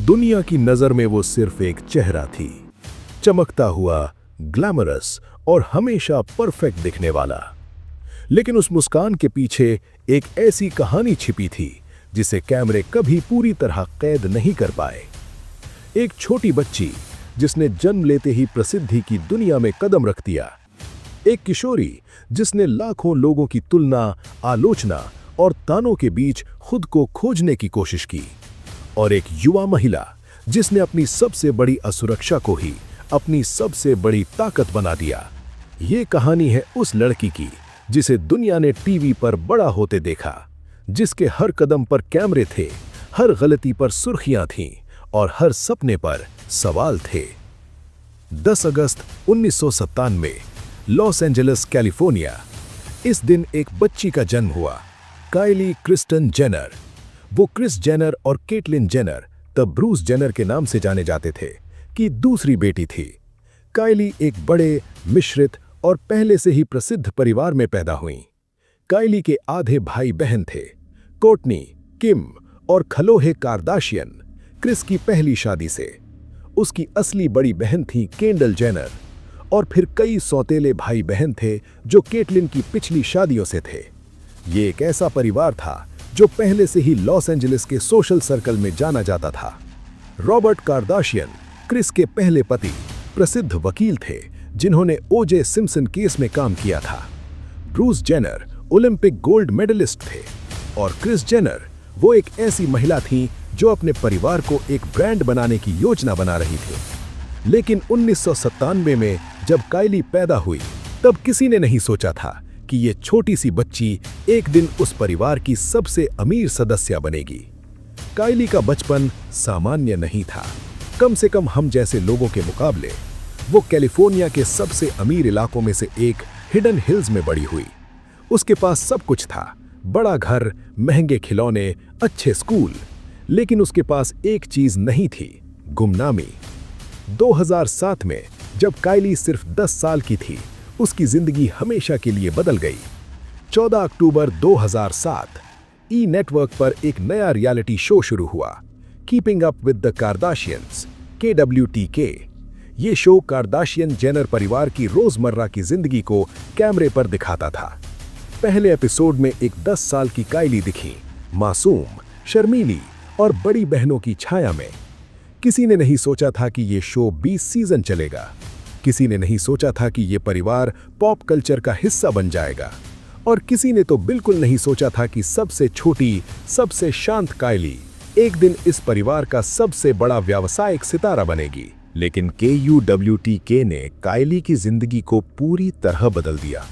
दुनिया की नजर में वो सिर्फ एक चेहरा थी, चमकता हुआ, ग्लैमरस और हमेशा परफेक्ट दिखने वाला। लेकिन उस मुस्कान के पीछे एक ऐसी कहानी छिपी थी जिसे कैमरे कभी पूरी तरह कैद नहीं कर पाए। एक छोटी बच्ची जिसने जन्म लेते ही प्रसिद्धि की दुनिया में कदम रख दिया। एक किशोरी जिसने लाखों लोगों की तुलना, आलोचना और तानों के बीच खुद को खोजने की कोशिश की। और एक युवा महिला जिसने अपनी सबसे बड़ी असुरक्षा को ही अपनी सबसे बड़ी ताकत बना दिया। ये कहानी है उस लड़की की जिसे दुनिया ने टीवी पर बड़ा होते देखा, जिसके हर कदम पर कैमरे थे, हर गलती पर सुर्खियां थीं और हर सपने पर सवाल थे। 10 अगस्त 1997 लॉस एंजलिस, कैलिफोर्निया। इस दिन एक बच्ची का जन्म हुआ, काइली क्रिस्टन जेनर। वो क्रिस जेनर और केटलिन जेनर, तब ब्रूस जेनर के नाम से जाने जाते थे, की दूसरी बेटी थी। काइली एक बड़े, मिश्रित और पहले से ही प्रसिद्ध परिवार में पैदा हुई। काइली के आधे भाई बहन थे, कोर्टनी, किम और खलोहे कार्दाशियन। क्रिस की पहली शादी से। उसकी असली बड़ी बहन थी केंडल जेनर, और फिर कई सौतेले भाई बहन थे जो केटलिन की पिछली शादियों से थे। ये एक ऐसा परिवार था जो पहले से ही लॉस एंजलिस के सोशल सर्कल में जाना जाता था। रॉबर्ट कार्दाशियन, क्रिस के पहले पति, प्रसिद्ध वकील थे जिन्होंने ओजे सिम्पसन केस में काम किया था। Bruce Jenner Olympic gold medallist थे, और क्रिस जेनर वो एक ऐसी महिला थी जो अपने परिवार को एक ब्रांड बनाने की योजना बना रही थी। लेकिन 1997 में जब काइली पैदा हुई, तब किसी ने नहीं सोचा था कि ये छोटी सी बच्ची एक दिन उस परिवार की सबसे अमीर सदस्य बनेगी। काइली का बचपन सामान्य नहीं था, कम से कम हम जैसे लोगों के मुकाबले। वो कैलिफोर्निया के सबसे अमीर इलाकों में से एक हिडन हिल्स में बड़ी हुई। उसके पास सब कुछ था, बड़ा घर, महंगे खिलौने, अच्छे स्कूल। लेकिन उसके पास एक चीज नहीं थी, गुमनामी। 2007 में जब काइली सिर्फ 10 साल की थी, उसकी जिंदगी हमेशा के लिए बदल गई। 14 अक्टूबर 2007 ई नेटवर्क पर एक नया रियलिटी शो शुरू हुआ, keeping up with the Kardashians, KWTK। ये शो कार्दाशियन जेनर परिवार की रोजमर्रा की जिंदगी को कैमरे पर दिखाता था। पहले एपिसोड में एक 10 साल की काइली दिखी, मासूम, शर्मीली और बड़ी बहनों की छाया में। किसी ने नहीं सोचा था कि ये शो 20 सीजन चलेगा। किसी ने नहीं सोचा था कि ये परिवार पॉप कल्चर का हिस्सा बन जाएगा। और किसी ने तो बिल्कुल नहीं सोचा था कि सबसे छोटी, सबसे शांत काइली एक दिन इस परिवार का सबसे बड़ा व्यावसायिक सितारा बनेगी। लेकिन KUWTK ने काइली की जिंदगी को पूरी तरह बदल दिया।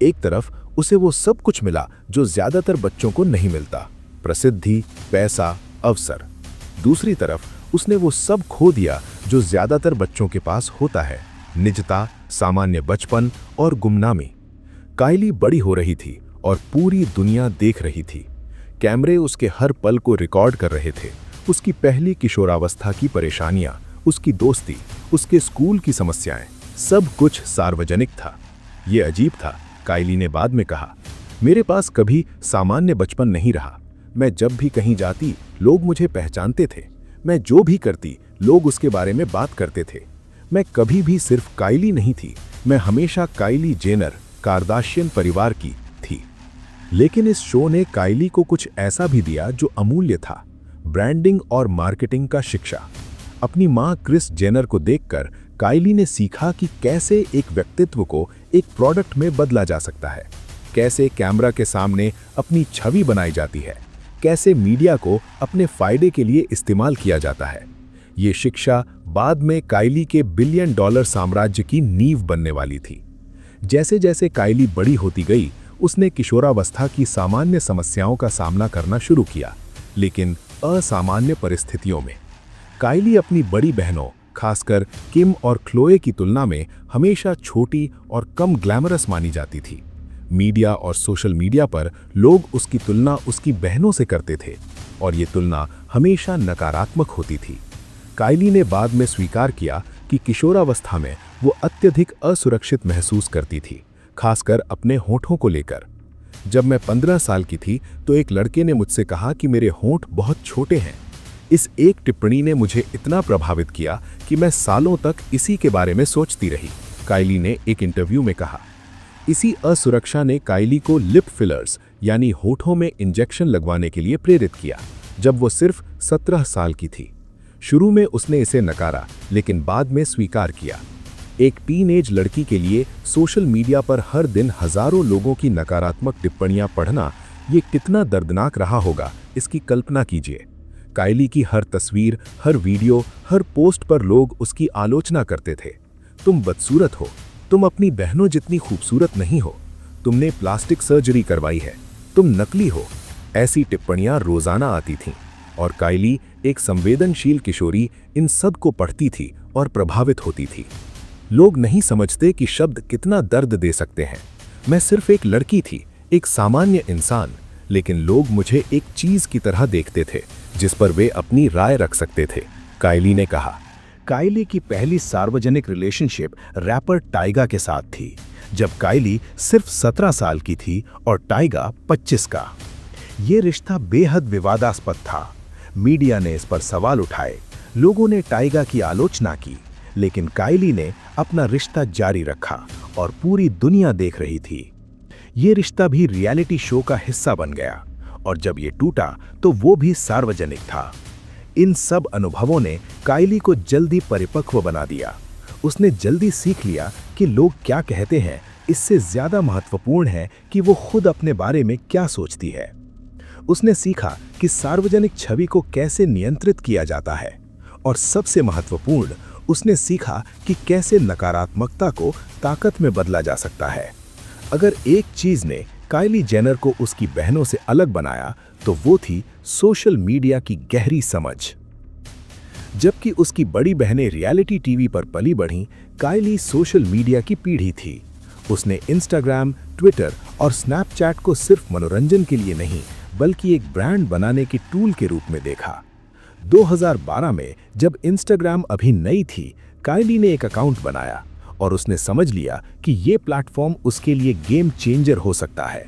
एक तरफ उसे वो सब कुछ मिला जो ज्यादातर बच्चों को नहीं मिलता, प्रसिद्धि, पैसा, अवसर। दूसरी तरफ उसने वो सब खो दिया जो ज्यादातर बच्चों के पास होता है, निजता, सामान्य बचपन और गुमनामी। काइली बड़ी हो रही थी और पूरी दुनिया देख रही थी। कैमरे उसके हर पल को रिकॉर्ड कर रहे थे। उसकी पहली किशोरावस्था की परेशानियां, उसकी दोस्ती, उसके स्कूल की समस्याएं, सब कुछ सार्वजनिक था। ये अजीब था, काइली ने बाद में कहा। मेरे पास कभी सामान्य बचपन नहीं रहा। मैं जब भी कहीं जाती, लोग मुझे पहचानते थे। मैं जो भी करती, लोग उसके बारे में बात करते थे। मैं कभी भी सिर्फ काइली नहीं थी, मैं हमेशा काइली जेनर, कार्दाशियन परिवार की थी। लेकिन इस शो ने काइली को कुछ ऐसा भी दिया जो अमूल्य था, ब्रांडिंग और मार्केटिंग का शिक्षा। अपनी मां क्रिस जेनर को देखकर काइली ने सीखा कि कैसे एक व्यक्तित्व को एक प्रोडक्ट में बदला जा सकता है, कैसे कैमरा के सामने अपनी छवि बनाई जाती है, कैसे मीडिया को अपने फायदे के लिए इस्तेमाल किया जाता है। ये शिक्षा बाद में काइली के $1 बिलियन साम्राज्य की नींव बनने वाली थी। जैसे जैसे काइली बड़ी होती गई, उसने किशोरावस्था की सामान्य समस्याओं का सामना करना शुरू किया, लेकिन असामान्य परिस्थितियों में। काइली अपनी बड़ी बहनों, खासकर किम और क्लोए की तुलना में हमेशा छोटी और कम ग्लैमरस मानी जाती थी। मीडिया और सोशल मीडिया पर लोग उसकी तुलना उसकी बहनों से करते थे, और ये तुलना हमेशा नकारात्मक होती थी। काइली ने बाद में स्वीकार किया कि किशोरावस्था में वो अत्यधिक असुरक्षित महसूस करती थी, खासकर अपने होठों को लेकर। जब मैं 15 साल की थी तो एक लड़के ने मुझसे कहा कि मेरे होंठ बहुत छोटे हैं। इस एक टिप्पणी ने मुझे इतना प्रभावित किया कि मैं सालों तक इसी के बारे में सोचती रही, काइली ने एक इंटरव्यू में कहा। इसी असुरक्षा ने काइली को लिप फिलर्स यानी होठों में इंजेक्शन लगवाने के लिए प्रेरित किया, जब वो सिर्फ 17 साल की थी। शुरू में उसने इसे नकारा, लेकिन बाद में स्वीकार किया। एक टीनेज लड़की के लिए सोशल मीडिया पर हर दिन हजारों लोगों की नकारात्मक टिप्पणियां पढ़ना ये कितना दर्दनाक रहा होगा, इसकी कल्पना कीजिए। काइली की हर तस्वीर, हर वीडियो, हर पोस्ट पर लोग उसकी आलोचना करते थे। तुम बदसूरत हो, तुम अपनी बहनों जितनी खूबसूरत नहीं हो, तुमने प्लास्टिक सर्जरी करवाई है, तुम नकली हो। ऐसी टिप्पणियां रोजाना आती थीं और काइली, एक संवेदनशील किशोरी, इन सब को पढ़ती थी और प्रभावित होती थी। लोग नहीं समझते कि शब्द कितना दर्द दे सकते हैं। मैं सिर्फ एक लड़की थी, एक सामान्य इंसान, लेकिन लोग मुझे एक चीज की तरह देखते थे जिस पर वे अपनी राय रख सकते थे, काइली ने कहा। काइली की पहली सार्वजनिक रिलेशनशिप रैपर टाइगा के साथ थी, जब काइली सिर्फ 17 साल की थी और टाइगा 25 का। ये रिश्ता बेहद विवादास्पद था। मीडिया ने इस पर सवाल उठाए, लोगों ने टाइगा की आलोचना की, लेकिन काइली ने अपना रिश्ता जारी रखा और पूरी दुनिया देख रही थी। ये रिश्ता भी रियलिटी शो का हिस्सा बन गया और जब ये टूटा तो वो भी सार्वजनिक था। इन सब अनुभवों ने काइली को जल्दी परिपक्व बना दिया। उसने जल्दी सीख लिया कि लोग क्या कहते हैं, इससे ज्यादा महत्वपूर्ण है कि वो खुद अपने बारे में क्या सोचती है। उसने सीखा कि सार्वजनिक छवि को कैसे नियंत्रित किया जाता है और सबसे महत्वपूर्ण, उसने सीखा कि कैसे नकारात्मकता को ताकत में बदला जा सकता है। अगर एक चीज ने काइली जेनर को उसकी बहनों से अलग बनाया तो वो थी सोशल मीडिया की गहरी समझ। जबकि उसकी बड़ी बहनें रियलिटी टीवी पर पली बढ़ीं, काइली सोशल मीडिया की पीढ़ी थी। उसने इंस्टाग्राम, ट्विटर और स्नैपचैट को सिर्फ मनोरंजन के लिए नहीं, बल्कि एक ब्रांड बनाने के टूल के रूप में देखा। 2012 में जब इंस्टाग्राम अभी नई थी, काइली ने एक अकाउंट बनाया और उसने समझ लिया कि ये प्लेटफॉर्म उसके लिए गेम चेंजर हो सकता है।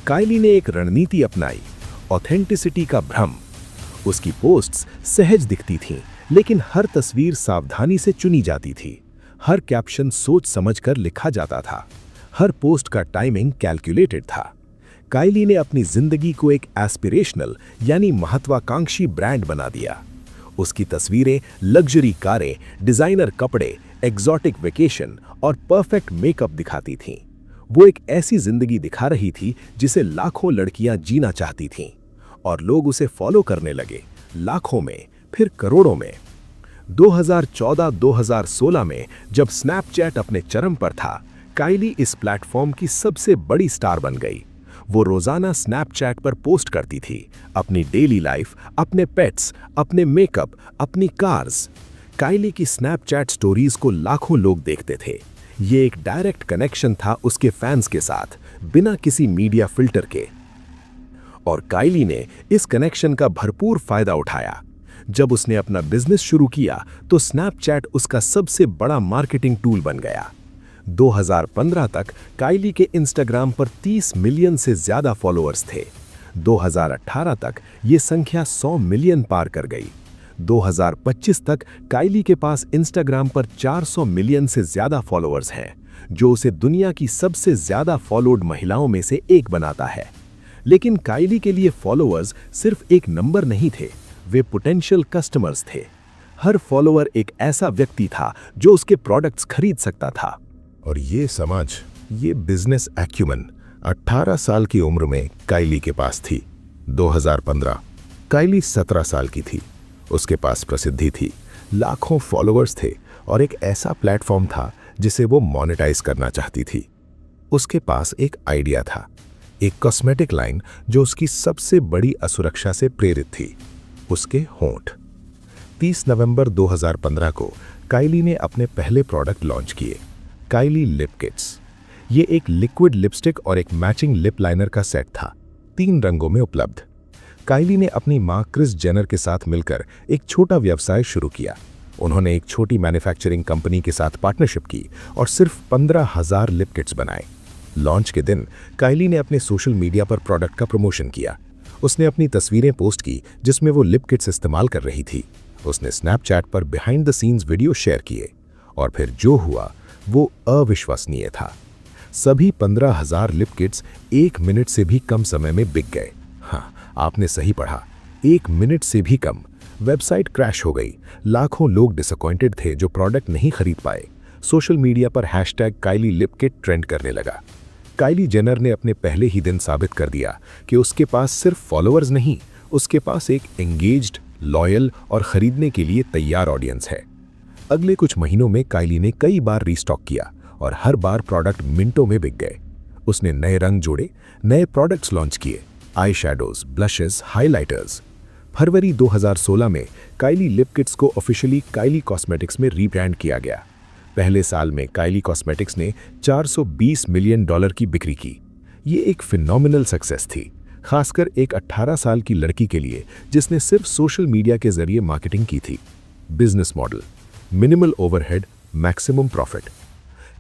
काइली ने एक रणनीति अपनाई, ऑथेंटिसिटी का भ्रम। उसकी पोस्ट्स सहज दिखती थीं, लेकिन हर तस्वीर सावधानी से चुनी जाती थी। हर कैप्शन सोच समझकर लिखा जाता था। हर पोस्ट का टाइमिंग कैलकुलेटेड था। काइली ने अपनी जिंदगी को एक एस्पिरेशनल यानी महत्वाकांक्षी ब्रांड बना दिया। उसकी तस्वीरें लग्जरी कारें, डिजाइनर कपड़े, एग्जॉटिक वेकेशन और परफेक्ट मेकअप दिखाती थीं। वो एक ऐसी जिंदगी दिखा रही थी जिसे लाखों लड़कियां जीना चाहती थीं और लोग उसे फॉलो करने लगे, लाखों में, फिर करोड़ों में। 2014-2016 में जब स्नैपचैट अपने चरम पर था, काइली इस प्लेटफॉर्म की सबसे बड़ी स्टार बन गई। वो रोजाना स्नैपचैट पर पोस्ट करती थी, अपनी डेली लाइफ, अपने पेट्स, अपने मेकअप, अपनी कार्स। काइली की स्नैपचैट स्टोरीज को लाखों लोग देखते थे। ये एक डायरेक्ट कनेक्शन था उसके फैंस के साथ, बिना किसी मीडिया फिल्टर के। और काइली ने इस कनेक्शन का भरपूर फायदा उठाया। जब उसने अपना बिजनेस शुरू किया तो स्नैपचैट उसका सबसे बड़ा मार्केटिंग टूल बन गया। 2015 तक काइली के इंस्टाग्राम पर 30 मिलियन से ज्यादा फॉलोअर्स थे। 2018 तक ये संख्या 100 मिलियन पार कर गई। 2025 तक काइली के पास इंस्टाग्राम पर 400 मिलियन से ज्यादा फॉलोअर्स हैं, जो उसे दुनिया की सबसे ज्यादा फॉलोड महिलाओं में से एक बनाता है। लेकिन काइली के लिए फॉलोअर्स सिर्फ एक नंबर नहीं थे, वे पोटेंशियल कस्टमर्स थे। हर फॉलोअर एक ऐसा व्यक्ति था जो उसके प्रोडक्ट्स खरीद सकता था। और ये समझ, ये बिजनेस एक्यूमन 18 साल की उम्र में काइली के पास थी। 2015 काइली 17 साल की थी। उसके पास प्रसिद्धि थी, लाखों फॉलोअर्स थे और एक ऐसा प्लेटफॉर्म था जिसे वो मोनेटाइज करना चाहती थी। उसके पास एक आइडिया था, एक कॉस्मेटिक लाइन जो उसकी सबसे बड़ी असुरक्षा से प्रेरित थी, उसके होंठ। 30 नवंबर 2015 को काइली ने अपने पहले प्रोडक्ट लॉन्च किए, काइली लिप किट्स। ये एक लिक्विड लिपस्टिक और एक मैचिंग लिप लाइनर का सेट था, 3 रंगों में उपलब्ध। काइली ने अपनी मां क्रिस जेनर के साथ मिलकर एक छोटा व्यवसाय शुरू किया। उन्होंने एक छोटी मैन्युफैक्चरिंग कंपनी के साथ पार्टनरशिप की और सिर्फ 15,000 लिप किट्स बनाए। लॉन्च के दिन काइली ने अपने सोशल मीडिया पर प्रोडक्ट का प्रमोशन किया। उसने अपनी तस्वीरें पोस्ट की जिसमें वो लिप किट्स इस्तेमाल कर रही थी। उसने स्नैपचैट पर behind the scenes video share किए और फिर जो हुआ वो अविश्वसनीय था। सभी 15,000 लिप किट्स 1 मिनट से भी कम समय में बिक गए। हाँ, आपने सही पढ़ा, 1 मिनट से भी कम। वेबसाइट क्रैश हो गई। लाखों लोग डिसअपॉइंटेड थे जो प्रोडक्ट नहीं खरीद पाए। सोशल मीडिया पर हैशटैग काइली लिप किट ट्रेंड करने लगा। काइली जेनर ने अपने पहले ही दिन साबित कर दिया कि उसके पास सिर्फ फॉलोअर्स नहीं, उसके पास एक एंगेज्ड, लॉयल और खरीदने के लिए तैयार ऑडियंस है। अगले कुछ महीनों में काइली ने कई बार रीस्टॉक किया और हर बार प्रोडक्ट मिनटों में बिक गए। उसने नए रंग जोड़े, नए प्रोडक्ट्स लॉन्च किए, आई शैडोज, ब्लशेस, हाइलाइटर्स। फरवरी 2016 में काइली लिप किट्स को ऑफिशियली काइली कॉस्मेटिक्स में रीब्रांड किया गया। पहले साल में काइली कॉस्मेटिक्स ने $420 मिलियन की बिक्री की। ये एक फिनोमिनल सक्सेस थी, खासकर एक 18 साल की लड़की के लिए जिसने सिर्फ सोशल मीडिया के जरिए मार्केटिंग की थी। Business model, minimal overhead, maximum profit.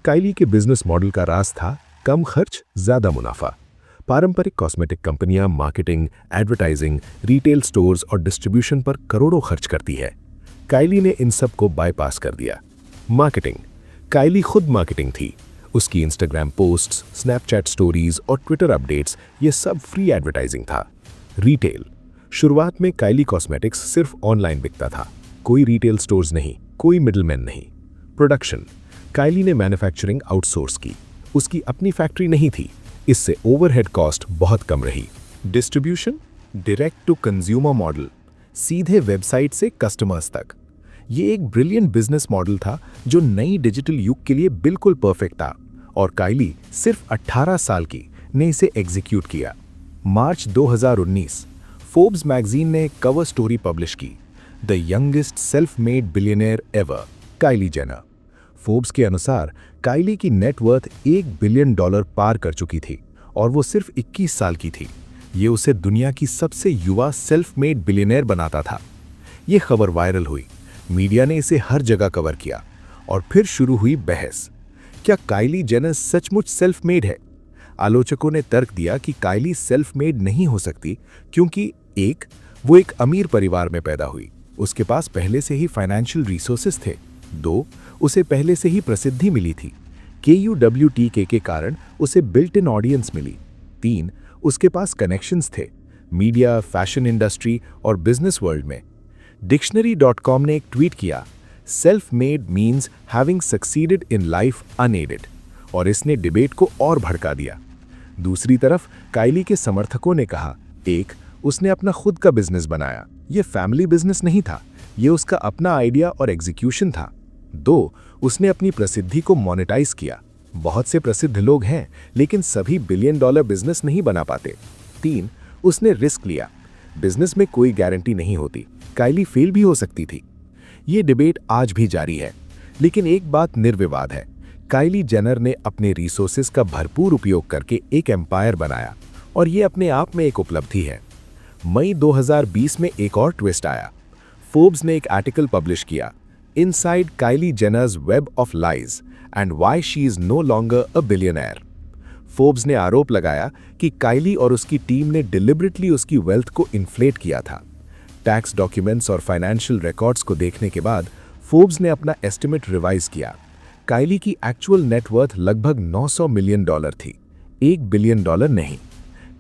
Kylie के बिजनेस मॉडल का राज था कम खर्च, ज्यादा मुनाफा। पारंपरिक कॉस्मेटिक कंपनियां मार्केटिंग, एडवर्टाइजिंग, रिटेल स्टोर्स और डिस्ट्रीब्यूशन पर करोड़ों खर्च करती है। काइली ने इन सब को बाईपास कर दिया। मार्केटिंग, काइली खुद मार्केटिंग थी। उसकी इंस्टाग्राम पोस्ट्स, स्नैपचैट स्टोरीज और ट्विटर अपडेट्स, ये सब फ्री एडवर्टाइजिंग था। रिटेल, शुरुआत में काइली कॉस्मेटिक्स सिर्फ ऑनलाइन बिकता था, कोई रिटेल स्टोर्स नहीं, कोई मिडलमैन नहीं। प्रोडक्शन, काइली ने मैन्युफैक्चरिंग आउटसोर्स की। उसकी अपनी फैक्ट्री नहीं थी, इससे ओवरहेड कॉस्ट बहुत कम रही। Distribution, direct to consumer model, सीधे वेबसाइट से कस्टमर्स तक। ये एक ब्रिलियंट बिजनेस मॉडल था जो नई डिजिटल युग के लिए बिल्कुल परफेक्ट था और काइली सिर्फ 18 साल की ने इसे एग्जीक्यूट किया। मार्च 2019, फोर्ब्स मैगजीन ने कवर स्टोरी पब्लिश की, the youngest self made billionaire ever, Kylie Jenner. Forbes के अनुसार काइली की नेटवर्थ $1 बिलियन पार कर चुकी थी और वो सिर्फ 21 साल की थी। ये उसे दुनिया की सबसे युवा सेल्फ मेड बिलियनियर बनाता था। ये खबर वायरल हुई, मीडिया ने इसे हर जगह कवर किया और फिर शुरू हुई बहस, क्या काइली जेनर सचमुच सेल्फ मेड है? आलोचकों ने तर्क दिया कि काइली सेल्फ मेड नहीं हो सकती क्योंकि एक, वो एक अमीर परिवार में पैदा हुई, उसके पास पहले से ही फाइनेंशियल रिसोर्सेस थे। 2, उसे पहले से ही प्रसिद्धि मिली थी, KUWTK के कारण उसे बिल्ट इन ऑडियंस मिली। 3, उसके पास कनेक्शंस थे, मीडिया, फैशन इंडस्ट्री और बिजनेस वर्ल्ड में। Dictionary.com ने एक ट्वीट किया, self made means having succeeded in life unaided, और इसने डिबेट को और भड़का दिया। दूसरी तरफ काइली के समर्थकों ने कहा, 1, उसने अपना खुद का बिजनेस बनाया, ये फैमिली बिजनेस नहीं था, ये उसका अपना आइडिया और एग्जीक्यूशन था। 2, उसने अपनी प्रसिद्धि को मोनेटाइज किया। बहुत से प्रसिद्ध लोग हैं लेकिन सभी $1 बिलियन बिजनेस नहीं बना पाते। 3, उसने रिस्क लिया। बिजनेस में कोई गारंटी नहीं होती, काइली फेल भी हो सकती थी। ये डिबेट आज भी जारी है, लेकिन एक बात निर्विवाद है, काइली जेनर ने अपने रिसोर्सेज का भरपूर उपयोग करके एक एम्पायर बनाया और ये अपने आप में एक उपलब्धि है। मई 2020 में एक और ट्विस्ट आया। फोर्ब्स ने एक आर्टिकल पब्लिश किया, inside Kylie Jenner's web of lies and why she is no longer a billionaire. फोर्ब्स ने आरोप लगाया कि काइली और उसकी टीम ने डिलिबरेटली उसकी वेल्थ को इन्फ्लेट किया था। टैक्स डॉक्यूमेंट्स और फाइनेंशियल रिकॉर्ड्स को देखने के बाद फोर्ब्स ने अपना एस्टिमेट रिवाइज किया। काइली की एक्चुअल नेटवर्थ लगभग $900 मिलियन थी, $1 बिलियन नहीं।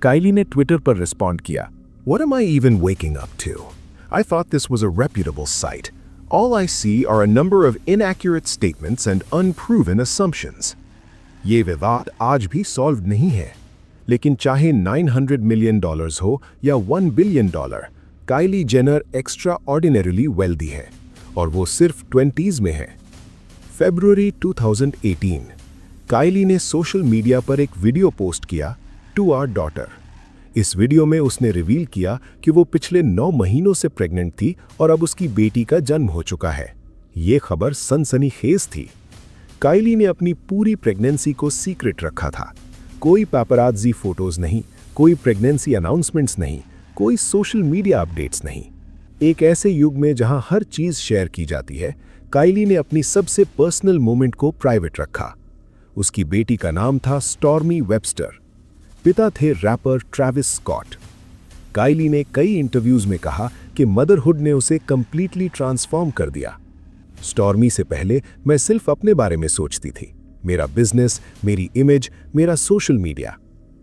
काइली ने ट्विटर पर रिस्पॉन्ड किया, What am I even waking up to? I thought this was a reputable site. All I see are a number of inaccurate statements and unproven assumptions. ये विवाद आज भी सॉल्व नहीं है, लेकिन चाहे $900 मिलियन हो या $1 billion, Kylie Jenner extraordinarily wealthy है और वो सिर्फ 20s में है। फरवरी 2018, काइली ने सोशल मीडिया पर एक वीडियो पोस्ट किया, टू आवर डॉटर। इस वीडियो में उसने रिवील किया कि वो पिछले 9 महीनों से प्रेग्नेंट थी और अब उसकी बेटी का जन्म हो चुका है। ये खबर सनसनीखेज थी। काइली ने अपनी पूरी प्रेगनेंसी को सीक्रेट रखा था। कोई पैपराज़ी फोटोज नहीं, कोई प्रेगनेंसी अनाउंसमेंट्स नहीं, कोई सोशल मीडिया अपडेट्स नहीं। एक ऐसे युग में जहां हर चीज शेयर की जाती है, काइली ने अपनी सबसे पर्सनल मोमेंट को प्राइवेट रखा। उसकी बेटी का नाम था स्टॉर्मी वेबस्टर। पिता थे रैपर ट्रैविस स्कॉट। काइली ने कई इंटरव्यूज में कहा कि मदरहुड ने उसे कंप्लीटली ट्रांसफॉर्म कर दिया। स्टॉर्मी से पहले मैं सिर्फ अपने बारे में सोचती थी, मेरा बिजनेस, मेरी इमेज, मेरा सोशल मीडिया।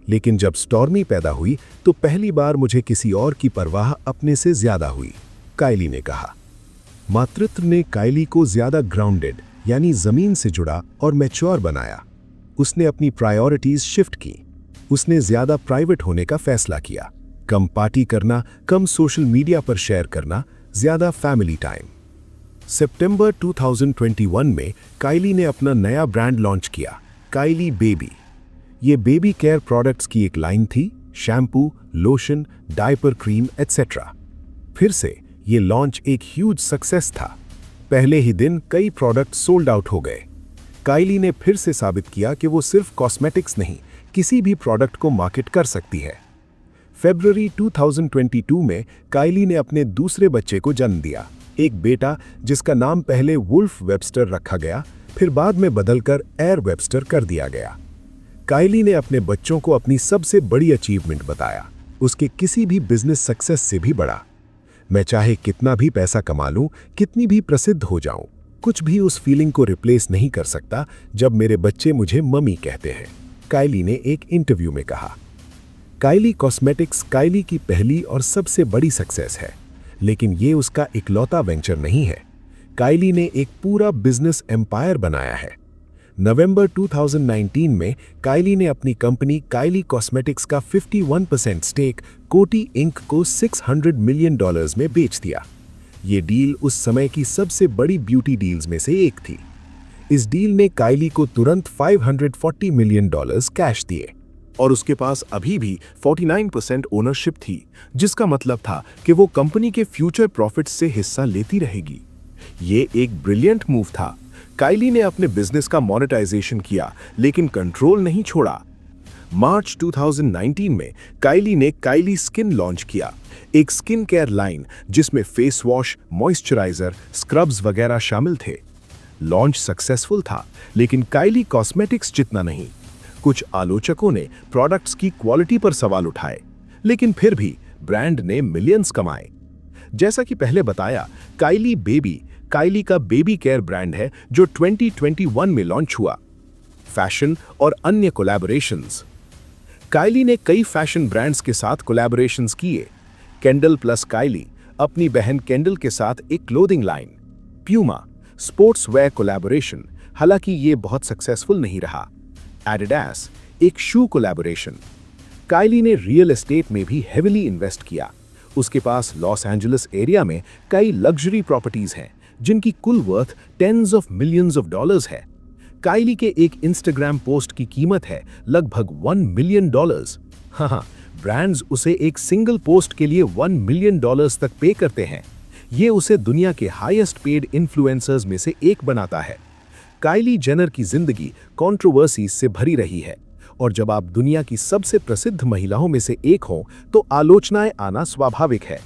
लेकिन जब स्टॉर्मी पैदा हुई तो पहली बार मुझे किसी और की परवाह अपने से ज्यादा हुई, काइली ने कहा। मातृत्व ने काइली को ज्यादा ग्राउंडेड यानी जमीन से जुड़ा और मैच्योर बनाया। उसने अपनी प्रायोरिटीज शिफ्ट की। उसने ज्यादा प्राइवेट होने का फैसला किया, कम पार्टी करना, कम सोशल मीडिया पर शेयर करना, ज्यादा फैमिली टाइम। सितंबर 2021 में काइली ने अपना नया ब्रांड लॉन्च किया, काइली बेबी। ये बेबी केयर प्रोडक्ट्स की एक लाइन थी, shampoo, lotion, diaper cream etcetera. फिर से ये लॉन्च एक ह्यूज सक्सेस था। पहले ही दिन कई प्रोडक्ट सोल्ड आउट हो गए। काइली ने फिर से साबित किया कि वो सिर्फ कॉस्मेटिक्स नहीं, किसी भी प्रोडक्ट को मार्केट कर सकती है। फरवरी 2022 में काइली ने अपने दूसरे बच्चे को जन्म दिया, एक बेटा जिसका नाम पहले वुल्फ वेबस्टर रखा गया, फिर बाद में बदलकर एयर वेबस्टर कर दिया गया। काइली ने अपने बच्चों को अपनी सबसे बड़ी अचीवमेंट बताया, उसके किसी भी बिजनेस सक्सेस से भी बड़ा। मैं चाहे कितना भी पैसा कमा लूं, कितनी भी प्रसिद्ध हो जाऊं, कुछ भी उस फीलिंग को रिप्लेस नहीं कर सकता जब मेरे बच्चे मुझे मम्मी कहते हैं, काइली ने एक इंटरव्यू में कहा। काइली कॉस्मेटिक्स काइली की पहली और सबसे बड़ी सक्सेस है, लेकिन ये उसका इकलौता वेंचर नहीं है। काइली ने एक पूरा बिजनेस एम्पायर बनाया है। नवंबर 2019 में काइली ने अपनी कंपनी काइली कॉस्मेटिक्स का 51% स्टेक कोटी इंक को $600 मिलियन में बेच दिया। ये डील उस समय की सबसे बड़ी ब्यूटी डील्स में से एक थी। इस डील ने काइली को तुरंत $540 मिलियन कैश दिए और उसके पास अभी भी 49% ओनरशिप थी, जिसका मतलब था कि वो कंपनी के फ्यूचर प्रॉफिट्स से हिस्सा लेती रहेगी। ये एक ब्रिलियंट मूव था। काइली ने अपने बिजनेस का मोनेटाइजेशन किया, लेकिन कंट्रोल नहीं छोड़ा। मार्च 2019 में काइली ने काइली स्किन लॉन्च किया, एक स्किन केयर लाइन जिसमें फेस वॉश, मॉइस्चराइजर, स्क्रब्स वगैरह शामिल थे। लॉन्च सक्सेसफुल था, लेकिन काइली कॉस्मेटिक्स जितना नहीं। कुछ आलोचकों ने प्रोडक्ट्स की क्वालिटी पर सवाल उठाए, लेकिन फिर भी ब्रांड ने मिलियंस कमाए। जैसा कि पहले बताया, काइली बेबी काइली का बेबी केयर ब्रांड है जो 2021 में लॉन्च हुआ। फैशन और अन्य कोलैबोरेशंस। काइली ने कई फैशन ब्रांड्स के साथ कोलैबोरेशंस किए। केंडल प्लस काइली अपनी बहन केंडल के साथ एक clothing line. Puma sports wear collaboration, हालांकि ये बहुत सक्सेसफुल नहीं रहा। एडिडास एक शू कोलैबोरेशन। काइली ने रियल एस्टेट में भी हेविली इन्वेस्ट किया। उसके पास लॉस एंजलिस एरिया में कई लग्जरी प्रॉपर्टीज हैं जिनकी कुल worth tens of millions of dollars है। काइली के एक इंस्टाग्राम पोस्ट की कीमत है लगभग $1 मिलियन। हाँ, ब्रांड्स उसे एक सिंगल पोस्ट के लिए $1 मिलियन तक पे करते हैं। ये उसे दुनिया के हाईएस्ट पेड इन्फ्लुएंसर्स में से एक बनाता है। काइली जेनर की जिंदगी कंट्रोवर्सी से भरी रही है, और जब आप दुनिया की सबसे प्रसिद्ध महिलाओं में से एक हों तो आलोचनाएं आना स्वाभाविक है।